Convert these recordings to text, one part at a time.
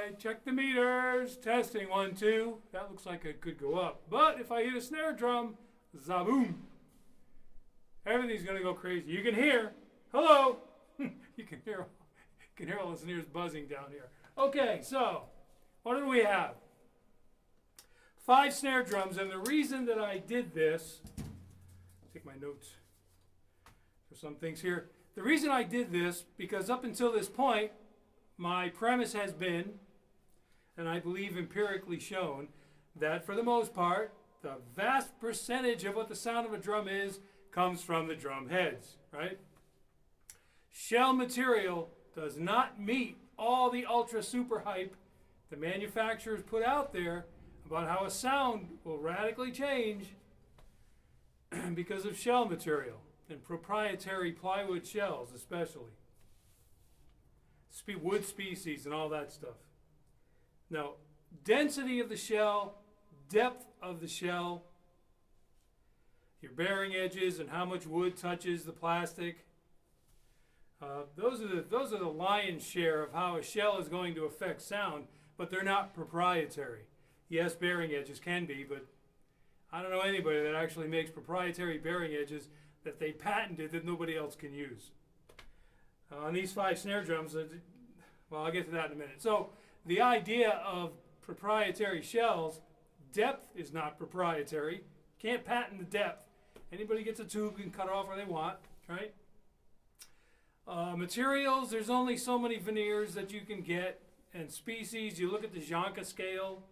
right, check the meters. Testing 1, 2. That looks like it could go up. But if I hit a snare drum, zaboom. Everything's going to go crazy. You can hear, hello. you can hear all the snares buzzing down here. Okay, so what do we have? 5 snare drums, and the reason that I did this, take my notes for some things here. The reason I did this, because up until this point, my premise has been, and I believe empirically shown, that for the most part, the vast percentage of what the sound of a drum is comes from the drum heads, right? Shell material does not meet all the ultra super hype the manufacturers put out there about how a sound will radically change because of shell material and proprietary plywood shells especially. Wood species and all that stuff. Now, density of the shell, depth of the shell, your bearing edges and how much wood touches the plastic. Those are the lion's share of how a shell is going to affect sound, but they're not proprietary. Yes, bearing edges can be, but I don't know anybody that actually makes proprietary bearing edges that they patented that nobody else can use. On these 5 snare drums, well, I'll get to that in a minute. So the idea of proprietary shells, depth is not proprietary. Can't patent the depth. Anybody gets a tube can cut off where they want, right? Materials, there's only so many veneers that you can get. And species, you look at the Janka scale,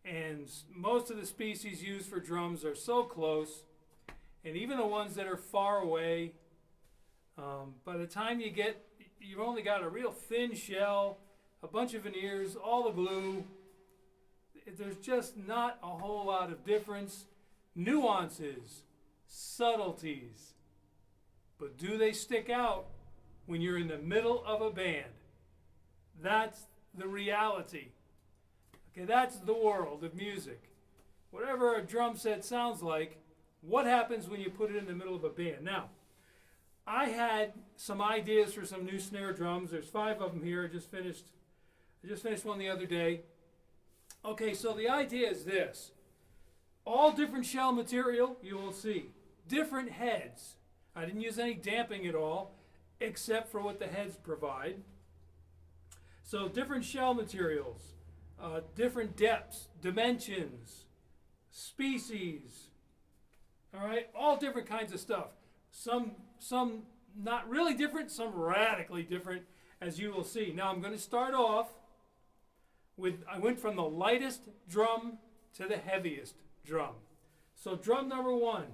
and most of the species used for drums are so close. And even the ones that are far away, by the time you've only got a real thin shell, a bunch of veneers, all the glue. There's just not a whole lot of difference. Nuances, subtleties. But do they stick out when you're in the middle of a band? That's the reality. Okay, that's the world of music. Whatever a drum set sounds like, what happens when you put it in the middle of a band? Now, I had some ideas for some new snare drums. There's 5 of them here. I just finished one the other day. Okay, so the idea is this. All different shell material, you will see. Different heads. I didn't use any damping at all, except for what the heads provide. So different shell materials, different depths, dimensions, species. All right, all different kinds of stuff. Some not really different, some radically different, as you will see. Now I'm going to start off with, I went from the lightest drum to the heaviest drum. So drum number 1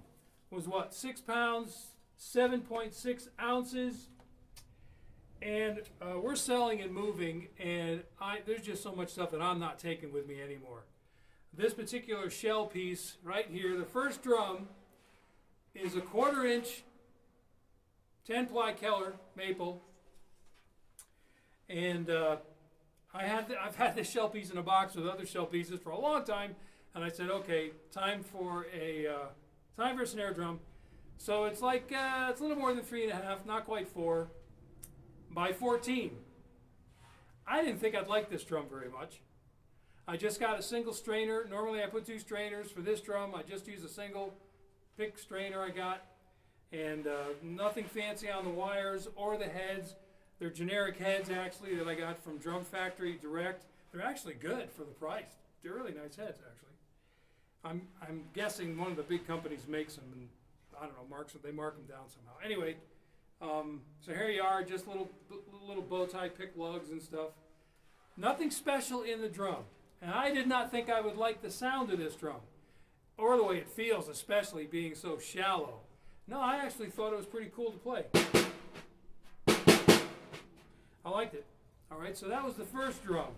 was what, 6 pounds, 7.6 ounces. And we're selling and moving, and there's just so much stuff that I'm not taking with me anymore. This particular shell piece right here, the first drum, is a 1/4 inch 10-ply Keller maple, and I've had this shell piece in a box with other shell pieces for a long time, and I said, okay, time for a snare drum. So it's like it's a little more than 3.5, not quite 4, by 14. I didn't think I'd like this drum very much. I just got a single strainer. Normally I put 2 strainers. For this drum, I just use a single pick strainer I got. And nothing fancy on the wires or the heads. They're generic heads, actually, that I got from Drum Factory Direct. They're actually good for the price. They're really nice heads, actually. I'm guessing one of the big companies makes them, and I don't know, they mark them down somehow. Anyway, so here you are, just little bow tie pick lugs and stuff. Nothing special in the drum. And I did not think I would like the sound of this drum, or the way it feels, especially being so shallow. No, I actually thought it was pretty cool to play. I liked it. All right, so that was the first drum.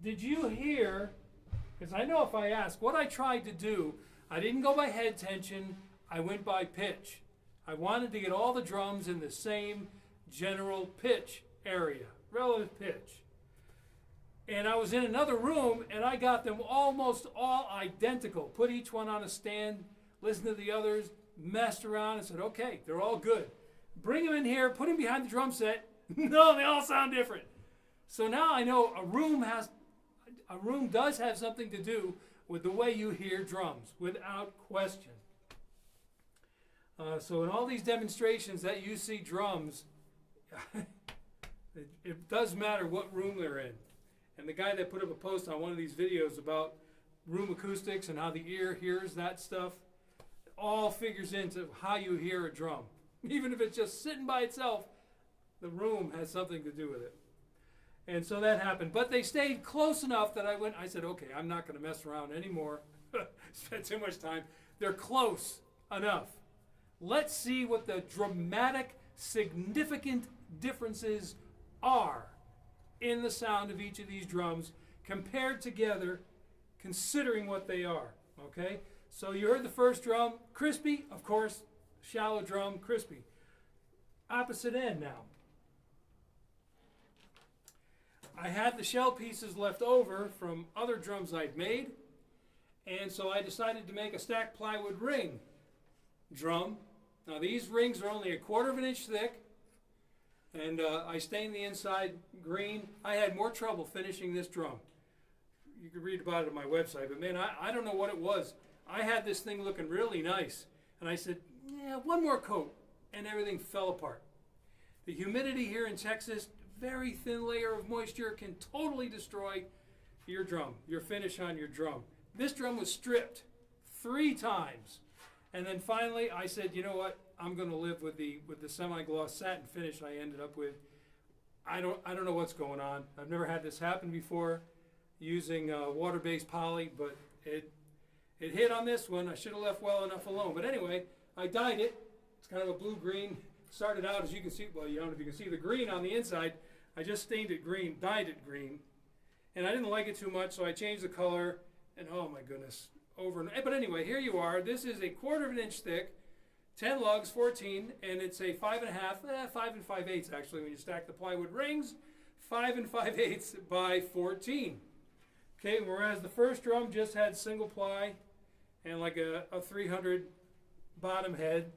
Did you hear, because I know if I ask, what I tried to do, I didn't go by head tension, I went by pitch. I wanted to get all the drums in the same general pitch area, relative pitch. And I was in another room, and I got them almost all identical. Put each one on a stand, listened to the others, messed around, and said, okay, they're all good. Bring them in here, put them behind the drum set. No, they all sound different. So now I know a room does have something to do with the way you hear drums, without question. So in all these demonstrations that you see drums, it does matter what room they're in. And the guy that put up a post on one of these videos about room acoustics and how the ear hears that stuff, all figures into how you hear a drum. Even if it's just sitting by itself, the room has something to do with it. And so that happened. But they stayed close enough that I said, okay, I'm not going to mess around anymore. Spend too much time. They're close enough. Let's see what the dramatic, significant differences are in the sound of each of these drums compared together, considering what they are. Okay? So you heard the first drum, crispy, of course, shallow drum, crispy. Opposite end now. I had the shell pieces left over from other drums I'd made, and so I decided to make a stacked plywood ring drum. Now these rings are only 1/4 inch thick, and I stained the inside green. I had more trouble finishing this drum. You can read about it on my website, but man, I don't know what it was. I had this thing looking really nice, and I said, yeah, one more coat, and everything fell apart. The humidity here in Texas, very thin layer of moisture, can totally destroy your drum, your finish on your drum. This drum was stripped 3 times, and then finally I said, you know what, I'm going to live with the semi-gloss satin finish I ended up with. I don't know what's going on. I've never had this happen before using water-based poly, but it hit on this one. I should have left well enough alone. But anyway, I dyed it. It's kind of a blue-green. Started out, as you can see, well, you don't know if you can see the green on the inside. I just stained it green, dyed it green. And I didn't like it too much, so I changed the color. And oh my goodness, but anyway, here you are. This is 1/4 inch thick, 10 lugs, 14, and it's a 5.5, 5 5/8 actually when you stack the plywood rings, 5 5/8 by 14. Okay, whereas the first drum just had single ply and like a 300 bottom head.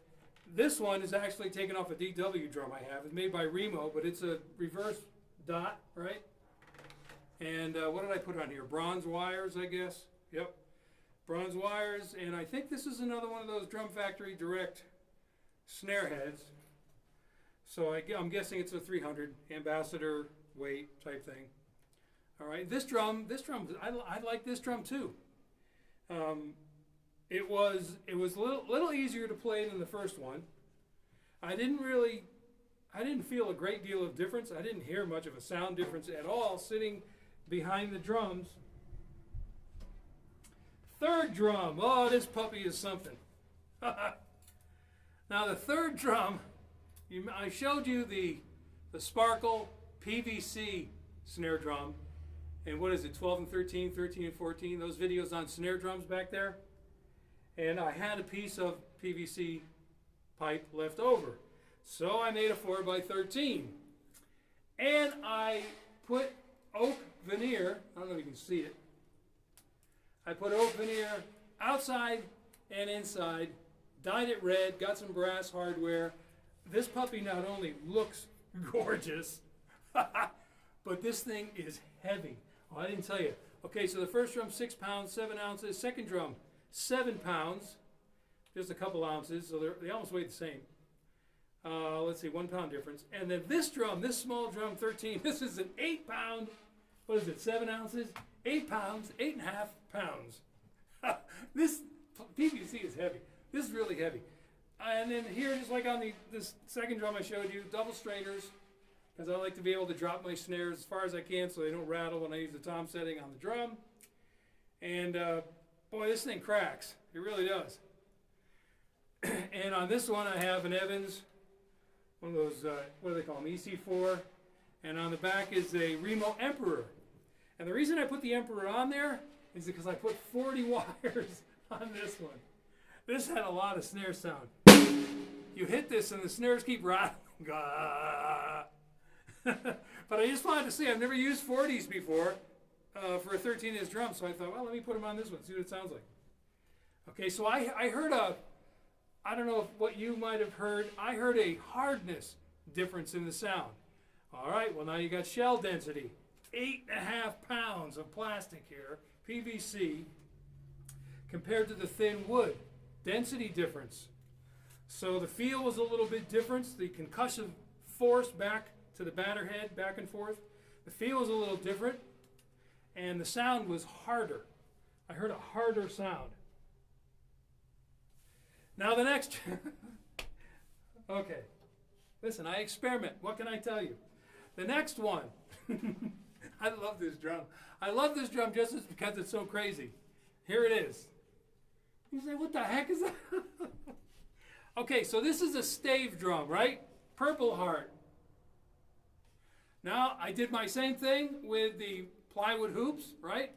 This one is actually taken off a DW drum I have. It's made by Remo, but it's a reverse dot, right? And what did I put on here? Bronze wires, I guess. Yep, bronze wires. And I think this is another one of those Drum Factory Direct snare heads. So I'm guessing it's a 300 ambassador weight type thing. All right, this drum, I like this drum too. It was a little easier to play than the first one. I didn't feel a great deal of difference. I didn't hear much of a sound difference at all sitting behind the drums. Third drum. Oh, this puppy is something. Now the third drum, I showed you the Sparkle PVC snare drum. And what is it, 12 and 13, 13 and 14, those videos on snare drums back there. And I had a piece of PVC pipe left over. So I made a 4 by 13. And I put oak veneer, I don't know if you can see it. I put oak veneer outside and inside, dyed it red, got some brass hardware. This puppy not only looks gorgeous, but this thing is heavy. Oh, I didn't tell you. Okay, so the first drum, 6 pounds, 7 ounces. Second drum, 7 pounds, just a couple ounces, so they almost weigh the same. Let's see, 1 pound difference. And then this drum, this small drum, 13, this is an 8 pound, what is it, 7 ounces? 8 pounds, 8.5 pounds. This PVC is heavy. This is really heavy. And then here, just like on this second drum I showed you, double strainers, because I like to be able to drop my snares as far as I can so they don't rattle when I use the tom setting on the drum. And boy, this thing cracks. It really does. And on this one I have an Evans, one of those, what do they call them, EC4. And on the back is a Remo Emperor. And the reason I put the Emperor on there is because I put 40 wires on this one. This had a lot of snare sound. You hit this and the snares keep rattling. But I just wanted to say I've never used 40s before for a 13-inch drum, so I thought, well, let me put them on this one, see what it sounds like. Okay, so I heard I don't know what you might have heard, I heard a hardness difference in the sound. All right, well now you got shell density. 8.5 pounds of plastic here, PVC, compared to the thin wood. Density difference. So the feel was a little bit different. The concussive force back to the batter head, back and forth. The feel was a little different. And the sound was harder. I heard a harder sound. Now the next... Okay. Listen, I experiment. What can I tell you? The next one. I love this drum. I love this drum just because it's so crazy. Here it is. You say, what the heck is that? Okay, so this is a stave drum, right? Purple Heart. Now, I did my same thing with the plywood hoops, right?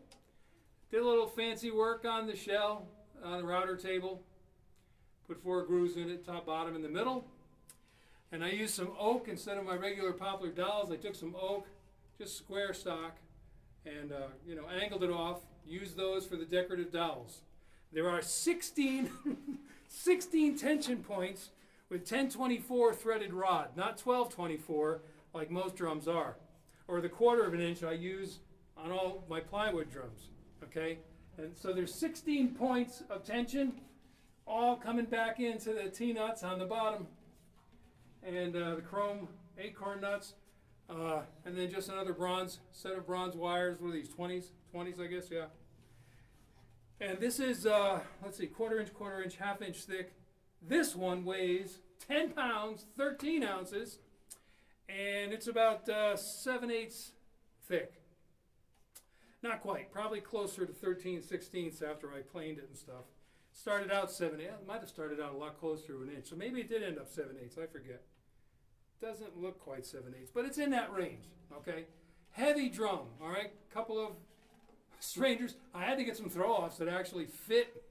Did a little fancy work on the shell, on the router table. Put 4 grooves in it, top, bottom, in the middle. And I used some oak instead of my regular poplar dowels. I took some oak, just square stock, and angled it off. Used those for the decorative dowels. There are 16 tension points with 1024 threaded rod, not 1224 like most drums are, or the 1/4 of an inch I use on all my plywood drums. Okay, and so there's 16 points of tension, all coming back into the T-nuts on the bottom, and the chrome acorn nuts, and then just another set of bronze wires. What are these, 20s I guess, yeah. And this is, let's see, 1/4 inch, 1/2 inch thick. This one weighs 10 pounds, 13 ounces, and it's about 7/8 thick. Not quite, probably closer to 13/16 after I planed it and stuff. Started out 7/8, it might have started out a lot closer to an inch, so maybe it did end up 7/8, I forget. Doesn't look quite 7/8, but it's in that range, okay? Heavy drum, all right? Couple of strangers. I had to get some throw-offs that actually fit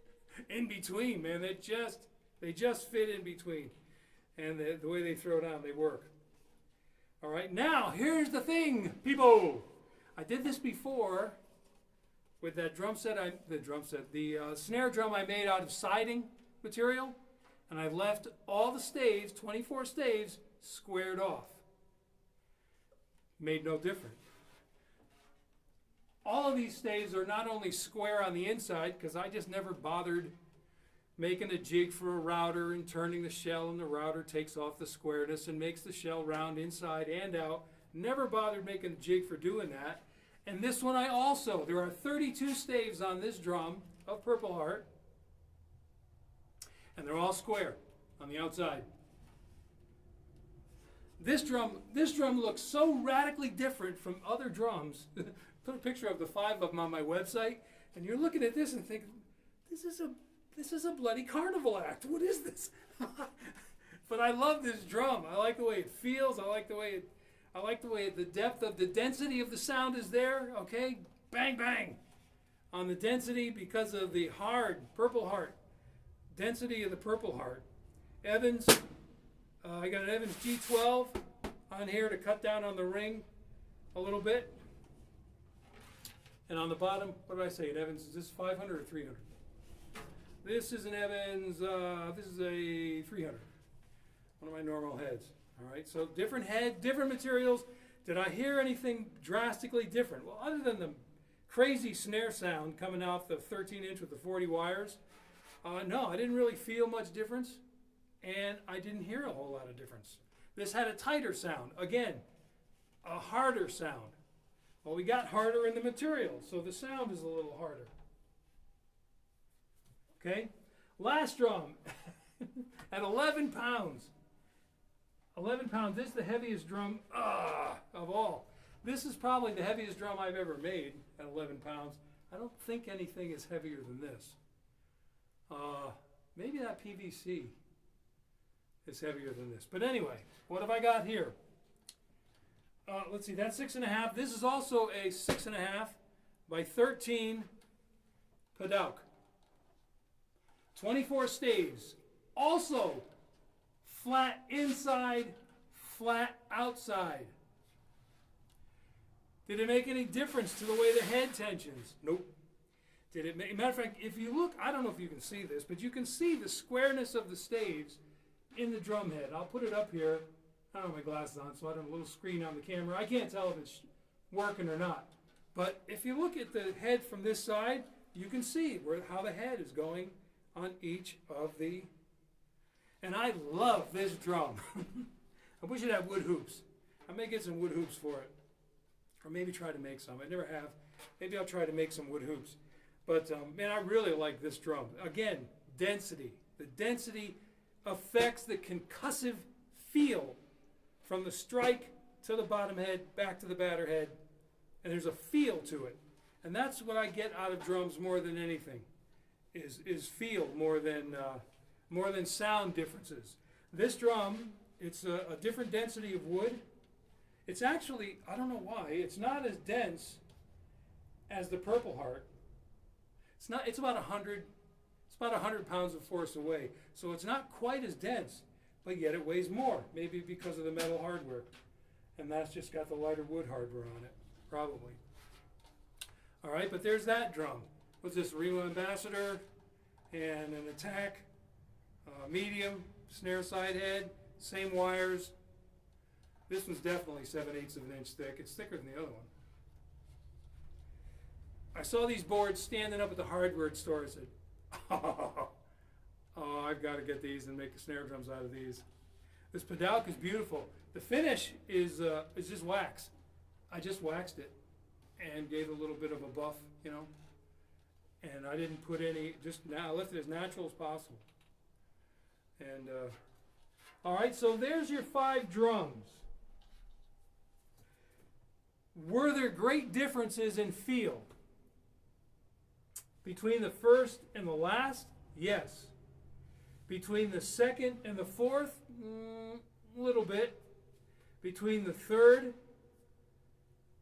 in between, man. They just fit in between. And the way they throw down, they work. All right, now, here's the thing, people. I did this before with that the snare drum I made out of siding material, and I left all the staves, 24 staves, squared off. Made no difference. All of these staves are not only square on the inside, because I just never bothered making a jig for a router and turning the shell, and the router takes off the squareness and makes the shell round inside and out. Never bothered making a jig for doing that. And this one there are 32 staves on this drum of Purple Heart, and they're all square on the outside. This drum looks so radically different from other drums. Put a picture of the 5 of them on my website, and you're looking at this and thinking, this is a bloody carnival act. What is this? But I love this drum. I like the way it feels. I like the way the depth of the density of the sound is there. Okay, bang bang, on the density because of the hard Purple Heart density of the Purple Heart. Evans. I got an Evans G12 on here to cut down on the ring a little bit. And on the bottom, what did I say? An Evans, is this 500 or 300? This is an Evans, this is a 300. One of my normal heads. All right, so different head, different materials. Did I hear anything drastically different? Well, other than the crazy snare sound coming off the 13-inch with the 40 wires, no, I didn't really feel much difference. And I didn't hear a whole lot of difference. This had a tighter sound. Again, a harder sound. Well, we got harder in the material, so the sound is a little harder. Okay? Last drum at 11 pounds. 11 pounds. This is the heaviest drum of all. This is probably the heaviest drum I've ever made at 11 pounds. I don't think anything is heavier than this. Maybe that PVC is heavier than this. But anyway, what have I got here? Let's see, that's 6.5. This is also a 6.5 by 13 Padauk. 24 staves. Also flat inside, flat outside. Did it make any difference to the way the head tensions? Nope. Did it make, matter of fact, if you look, I don't know if you can see this, but you can see the squareness of the staves in the drum head. I'll put it up here. I don't have my glasses on, so I don't have a little screen on the camera. I can't tell if it's working or not. But if you look at the head from this side, you can see how the head is going on each of the... And I love this drum. I wish it had wood hoops. I may get some wood hoops for it. Or maybe try to make some. I never have. Maybe I'll try to make some wood hoops. But, man, I really like this drum. Again, density. The density affects the concussive feel from the strike to the bottom head, back to the batter head. And there's a feel to it. And that's what I get out of drums more than anything, is feel more than sound differences. This drum, it's a different density of wood. It's actually, I don't know why, it's not as dense as the Purple Heart. It's about 100 pounds of force away. So it's not quite as dense, but yet it weighs more, maybe because of the metal hardware. And that's just got the lighter wood hardware on it, probably. All right, but there's that drum. What's this, Remo Ambassador and an Attack, medium, snare side head, same wires. This one's definitely 7/8 of an inch thick. It's thicker than the other one. I saw these boards standing up at the hardware store. I said, oh, I've got to get these and make the snare drums out of these. This Padauk is beautiful. The finish is just wax. I just waxed it and gave it a little bit of a buff, you know. And I didn't put any, I left it as natural as possible. And, all right, so there's your 5 drums. Were there great differences in feel between the first and the last? Yes. Between the second and the fourth? A little bit. Between the third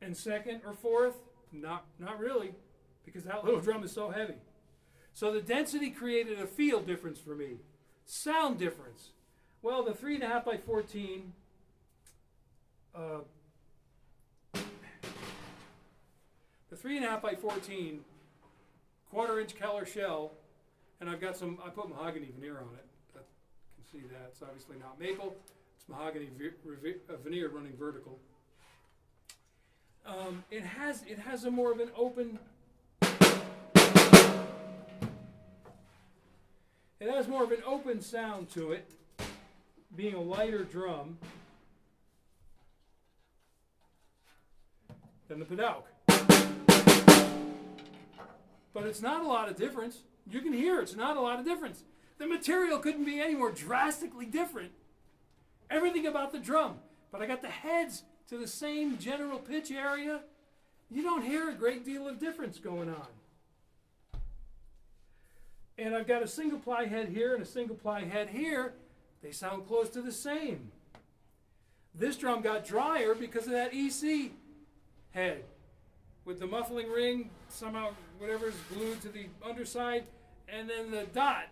and second or fourth? Not really, because that little drum is so heavy. So the density created a feel difference for me. Sound difference. Well, the 3.5 by 14, the 3.5 by 14 1/4-inch Keller shell, and I put mahogany veneer on it. You can see that. It's obviously not maple. It's mahogany veneer running vertical. It has a more of an open. It has more of an open sound to it, being a lighter drum than the Padauk. But it's not a lot of difference. You can hear it's not a lot of difference. The material couldn't be any more drastically different. Everything about the drum. But I got the heads to the same general pitch area. You don't hear a great deal of difference going on. And I've got a single ply head here and a single ply head here. They sound close to the same. This drum got drier because of that EC head. With the muffling ring, somehow whatever's glued to the underside, and then the dot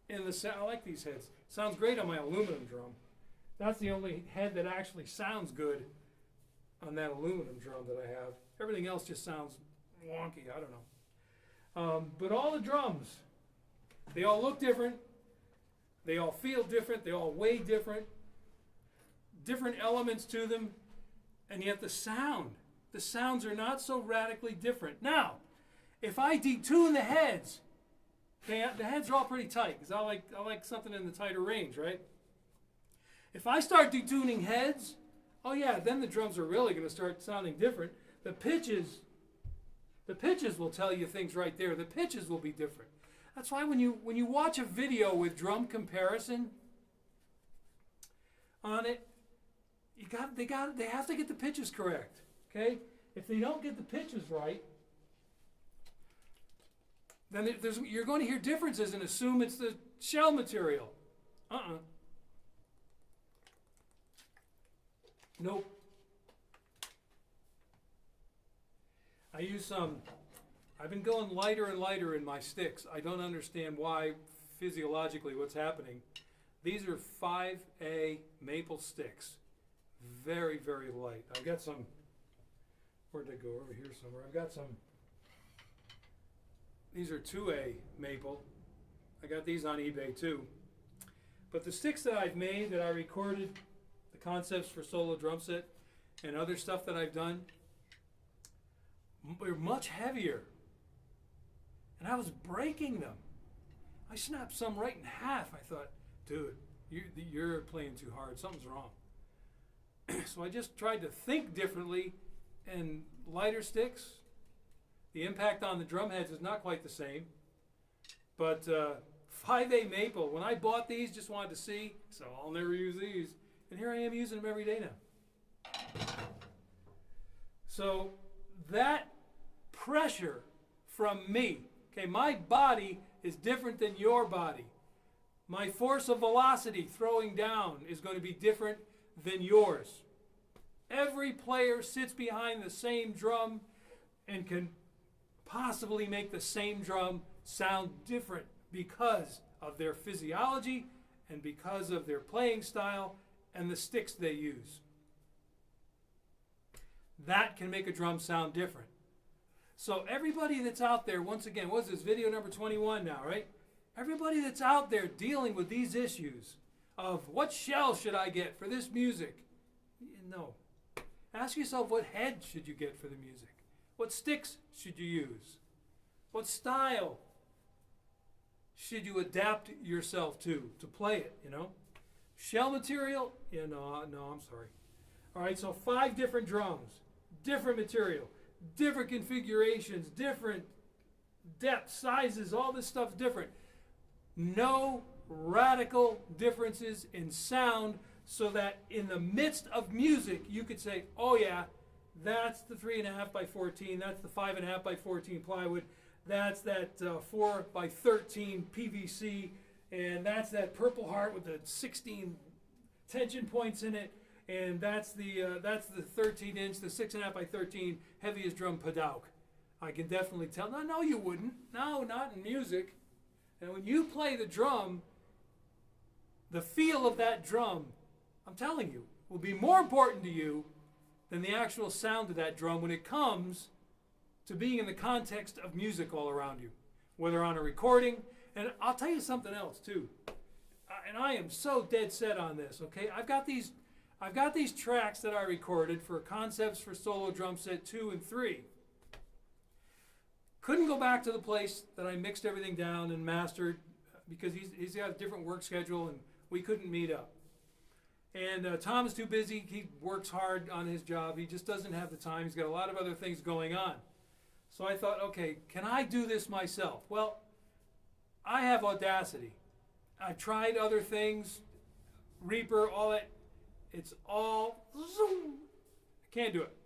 in the sound. I like these heads. Sounds great on my aluminum drum. That's the only head that actually sounds good on that aluminum drum that I have. Everything else just sounds wonky. I don't know. But all the drums, they all look different. They all feel different. They all weigh different. Different elements to them. And yet the sounds are not so radically different. Now, if I detune the heads, the heads are all pretty tight because I like something in the tighter range, right? If I start detuning heads, oh yeah, then the drums are really going to start sounding different. The pitches will tell you things right there. The pitches will be different. That's why when you watch a video with drum comparison on it, they have to get the pitches correct. Okay? If they don't get the pitches right, then you're going to hear differences and assume it's the shell material. Nope. I've been going lighter and lighter in my sticks. I don't understand why, physiologically, what's happening. These are 5A maple sticks. Very, very light. I've got some, where'd they go? Over here somewhere. I've got some, these are 2A maple. I got these on eBay too. But the sticks that I've made, that I recorded, the concepts for solo drum set, and other stuff that I've done, were much heavier. And I was breaking them. I snapped some right in half. I thought, dude, you're playing too hard. Something's wrong. So I just tried to think differently, and lighter sticks. The impact on the drum heads is not quite the same. But 5A maple, when I bought these, just wanted to see, so I'll never use these. And here I am using them every day now. So that pressure from me, okay, my body is different than your body. My force of velocity throwing down is going to be different than yours. Every player sits behind the same drum and can possibly make the same drum sound different because of their physiology and because of their playing style and the sticks they use. That can make a drum sound different. So everybody that's out there, once again, what's this, video number 21 now, right? Everybody that's out there dealing with these issues of what shell should I get for this music? No. Ask yourself, what head should you get for the music? What sticks should you use? What style should you adapt yourself to play it, you know? Shell material? Yeah, no, I'm sorry. All right, so 5 different drums, different material, different configurations, different depth, sizes, all this stuff's different. No radical differences in sound so that in the midst of music you could say, oh yeah, that's the 3.5 by 14, that's the 5.5 by 14 plywood, that's that 4 by 13 PVC, and that's that Purple Heart with the 16 tension points in it, and that's the 13-inch, the 6.5 by 13 heaviest drum Padauk. I can definitely tell. No, you wouldn't. No, not in music. And when you play the drum, the feel of that drum, I'm telling you, will be more important to you than the actual sound of that drum when it comes to being in the context of music all around you, whether on a recording. And I'll tell you something else too. And I am so dead set on this, okay? I've got these tracks that I recorded for Concepts for Solo Drum Set 2 and 3. Couldn't go back to the place that I mixed everything down and mastered because he's got a different work schedule and we couldn't meet up. And Tom is too busy. He works hard on his job. He just doesn't have the time. He's got a lot of other things going on. So I thought, okay, can I do this myself? Well, I have Audacity. I've tried other things, Reaper, all that. It's all zoom. I can't do it.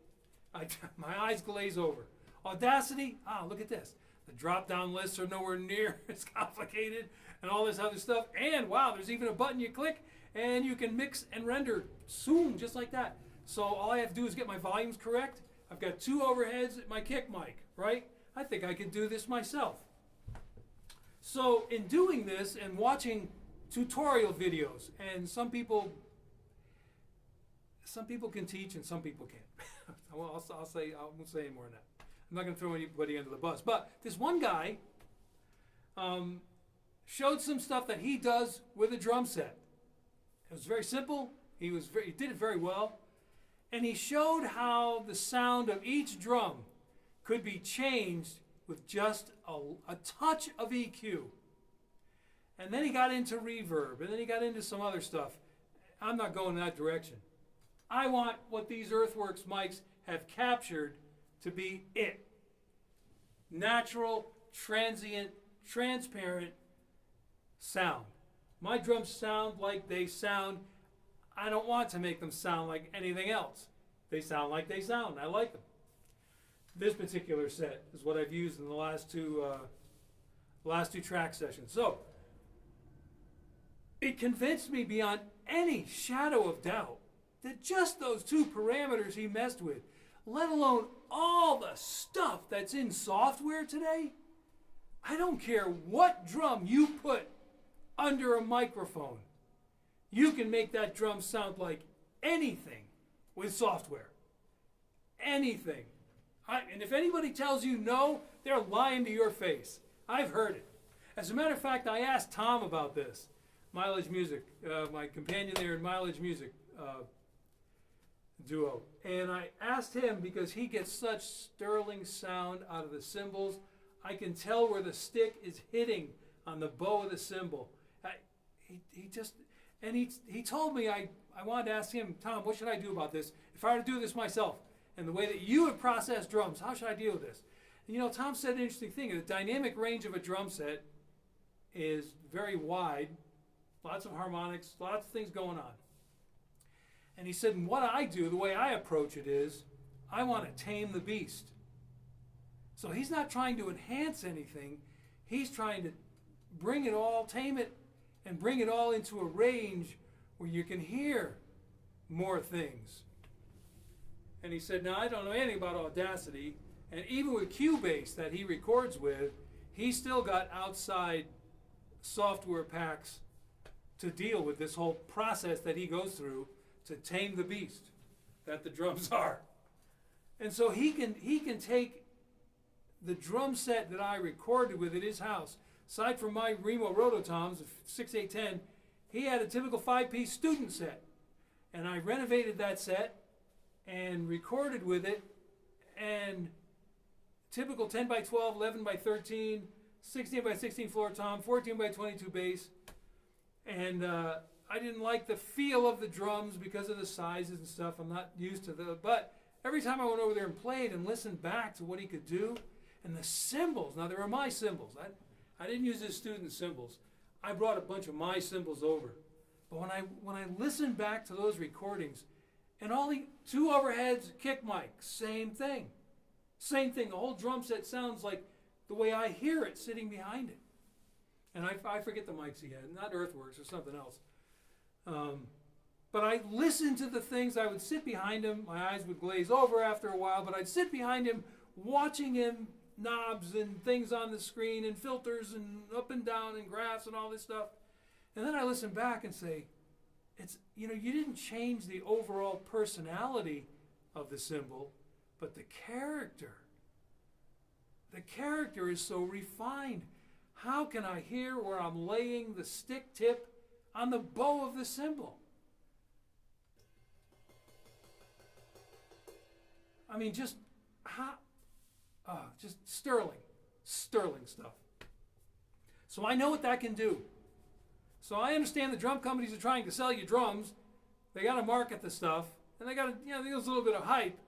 My eyes glaze over. Audacity, look at this. The drop-down lists are nowhere near as complicated and all this other stuff. And wow, there's even a button you click and you can mix and render soon, just like that. So all I have to do is get my volumes correct. I've got 2 overheads at my kick mic, right? I think I can do this myself. So in doing this and watching tutorial videos, and some people can teach and some people can't. I won't say any more than that. I'm not going to throw anybody under the bus. But this one guy showed some stuff that he does with a drum set. It was very simple. He did it very well. And he showed how the sound of each drum could be changed with just a touch of EQ. And then he got into reverb, and then he got into some other stuff. I'm not going in that direction. I want what these Earthworks mics have captured to be it. Natural, transient, transparent sound. My drums sound like they sound. I don't want to make them sound like anything else. They sound like they sound. I like them. This particular set is what I've used in the last two track sessions. So it convinced me beyond any shadow of doubt that just those 2 parameters he messed with, let alone all the stuff that's in software today, I don't care what drum you put under a microphone, you can make that drum sound like anything with software. Anything. And if anybody tells you no, they're lying to your face. I've heard it. As a matter of fact, I asked Tom about this. Mileage Music, my companion there in Mileage Music. duo. And I asked him, because he gets such sterling sound out of the cymbals, I can tell where the stick is hitting on the bow of the cymbal. He told me, I wanted to ask him, Tom, what should I do about this? If I were to do this myself, and the way that you would process drums, how should I deal with this? And, you know, Tom said an interesting thing. The dynamic range of a drum set is very wide, lots of harmonics, lots of things going on. And he said, and what I do, the way I approach it is, I want to tame the beast. So he's not trying to enhance anything. He's trying to bring it all, tame it, and bring it all into a range where you can hear more things. And he said, now I don't know anything about Audacity, and even with Cubase that he records with, he's still got outside software packs to deal with this whole process that he goes through to tame the beast that the drums are. And so he can take the drum set that I recorded with at his house. Aside from my Remo Rototoms of 6810, he had a typical 5-piece student set. And I renovated that set and recorded with it, and typical 10 by 12, 11 by 13, 16 by 16 floor tom, 14 by 22 bass. And I didn't like the feel of the drums because of the sizes and stuff. I'm not used to the, but every time I went over there and played and listened back to what he could do, and the cymbals, now they were my cymbals. I didn't use his student cymbals. I brought a bunch of my cymbals over. But when I listened back to those recordings, and all the 2 overheads, kick mic, same thing. Same thing. The whole drum set sounds like the way I hear it sitting behind it. And I forget the mics he had, not Earthworks or something else. But I listened to the things. I would sit behind him. My eyes would glaze over after a while, but I'd sit behind him watching him, knobs and things on the screen and filters and up and down and graphs and all this stuff. And then I listen back and say, you didn't change the overall personality of the cymbal, but the character. The character is so refined. How can I hear where I'm laying the stick tip on the bow of the cymbal? I mean, just sterling stuff. So I know what that can do. So I understand the drum companies are trying to sell you drums. They got to market the stuff, and they got to, there's a little bit of hype.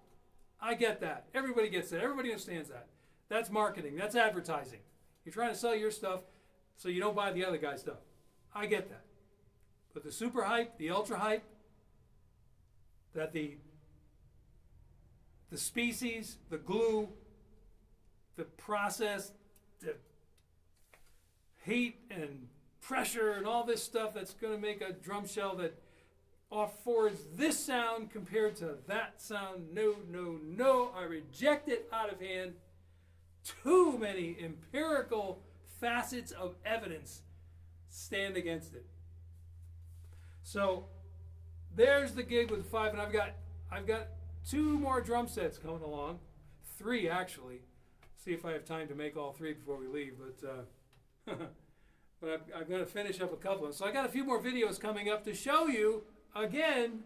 I get that. Everybody gets that. Everybody understands that. That's marketing. That's advertising. You're trying to sell your stuff so you don't buy the other guy's stuff. I get that. But the super hype, the ultra hype, that the species, the glue, the process, the heat and pressure and all this stuff that's going to make a drum shell that affords this sound compared to that sound. No. I reject it out of hand. Too many empirical facets of evidence stand against it. So there's the gig with 5, and I've got 2 more drum sets coming along, 3 actually. See if I have time to make all 3 before we leave, but I'm going to finish up a couple of them. So I got a few more videos coming up to show you again.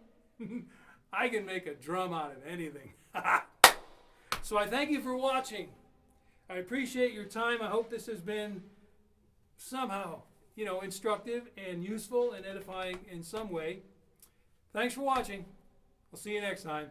I can make a drum out of anything. So I thank you for watching. I appreciate your time. I hope this has been somehow, instructive and useful and edifying in some way. Thanks for watching. We'll see you next time.